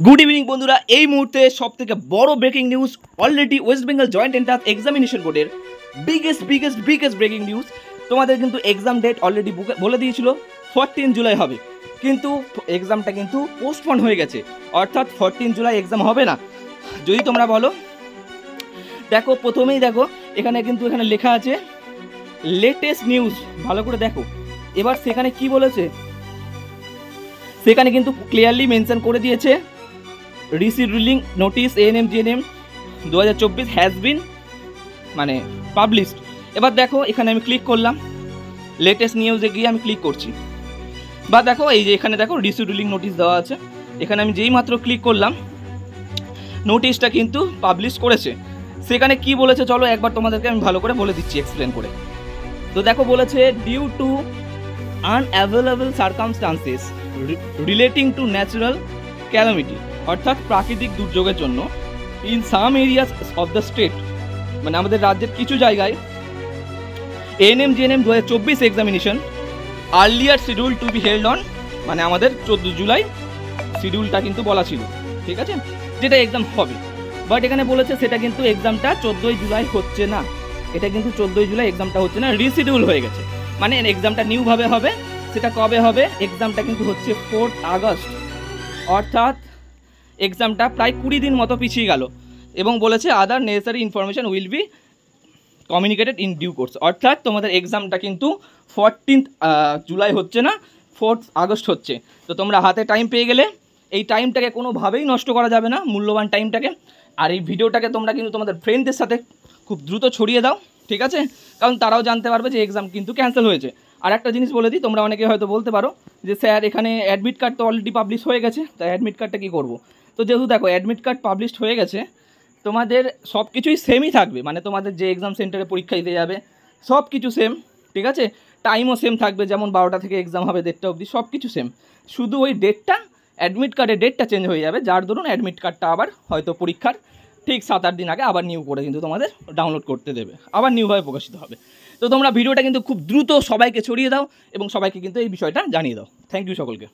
Good evening বন্ধুরা, এই মুহূর্তে সব থেকে বড় breaking news. Already West Bengal joint entrance examination বোর্ডের বিগেস্ট ব্রেকিং নিউজ। তোমাদের কিন্তু এক্সাম ডেট অলরেডি বলে দিয়েছিল 14 জুলাই হবে, কিন্তু এক্সামটা কিন্তু পোস্টপন হয়ে গেছে, অর্থাৎ 14 জুলাই এক্সাম হবে না। যদি তোমরা বলো, দেখো প্রথমেই দেখো এখানে লেখা আছে লেটেস্ট নিউজ, ভালো করে দেখো। এবার সেখানে কি বলেছে, সেখানে কিন্তু ক্লিয়ারলি মেনশন করে দিয়েছে receive ruling notice ANM GNM 2024 has been published. এবার দেখো এখানে আমি ক্লিক করলাম, লেটেস্ট নিউজে গিয়ে আমি ক্লিক করছি, বা দেখো এই যে এখানে দেখো রিসিভ রুলিং নোটিস দেওয়া আছে। এখানে আমি যেই মাত্র ক্লিক করলাম, নোটিশটা কিন্তু পাবলিশ করেছে। সেখানে কি বলেছে চলো একবার তোমাদেরকে আমি ভালো করে বলে দিচ্ছি, এক্সপ্লেন করে। তো দেখো বলেছে, due to unavailable circumstances relating to natural calamity, অর্থাৎ প্রাকৃতিক দুর্যোগের জন্য, in some areas of the state, আমাদের রাজ্যের কিছু জায়গায় ANM GNM 2024 examination earlier schedule to be held on, আমাদের 14 জুলাই শিডিউলটা কিন্তু বলা ছিল, ঠিক আছে, যেটা এক্সাম হবে। বাট এখানে বলেছে সেটা কিন্তু এক্সামটা 14 জুলাই হচ্ছে না, এটা কিন্তু 14 জুলাই এক্সামটা হচ্ছে না, রিশিডিউল হয়ে গেছে। এক্সামটা নিউভাবে হবে। সেটা কবে হবে? এক্সামটা কিন্তু হচ্ছে 4 আগস্ট, অর্থাৎ এক্সামটা প্রায় 20 দিন মতো পিছিয়ে গেল। এবং বলেছে other necessary information will be communicated in due course, অর্থাৎ তোমাদের এক্সামটা কিন্তু 14 জুলাই হচ্ছে না, 4 আগস্ট হচ্ছে। তো তোমরা হাতে টাইম পেয়ে গেলে, এই টাইমটাকে কোনোভাবেই নষ্ট করা যাবে না, মূল্যবান টাইমটাকে। আর এই ভিডিওটাকে তোমরা কিন্তু তোমাদের ফ্রেন্ডদের সাথে খুব দ্রুত ছড়িয়ে দাও, ঠিক আছে, কারণ তারাও জানতে পারবে যে এক্সাম কিন্তু ক্যান্সেল হয়েছে। আর একটা জিনিস বলে দিই, তোমরা অনেকে হয়তো বলতে পারো যে স্যার এখানে অ্যাডমিট কার্ড তো অলরেডি পাবলিশ হয়ে গেছে, তাই অ্যাডমিট কার্ডটা কী করবো? তো যেহেতু দেখো অ্যাডমিট কার্ড পাবলিশ হয়ে গেছে, তোমাদের সব কিছুই সেমই থাকবে, তোমাদের যে এক্সাম সেন্টারে পরীক্ষা দিতে যাবে সব কিছু সেম, ঠিক আছে, টাইমও সেম থাকবে, যেমন 12টা থেকে এক্সাম হবে 1:30 অবধি, সব কিছু সেম। শুধু ওই ডেটটা, অ্যাডমিট কার্ডের ডেটটা চেঞ্জ হয়ে যাবে, যার দরুন অ্যাডমিট কার্ডটা আবার হয়তো পরীক্ষার ঠিক 7-8 দিন আগে আবার নিউ করে কিন্তু তোমাদের ডাউনলোড করতে দেবে, আবার নিউভাবে প্রকাশিত হবে। তো তোমরা ভিডিওটা কিন্তু খুব দ্রুত সবাইকে ছড়িয়ে দাও এবং সবাইকে কিন্তু এই বিষয়টা জানিয়ে দাও। থ্যাংক ইউ সকলকে।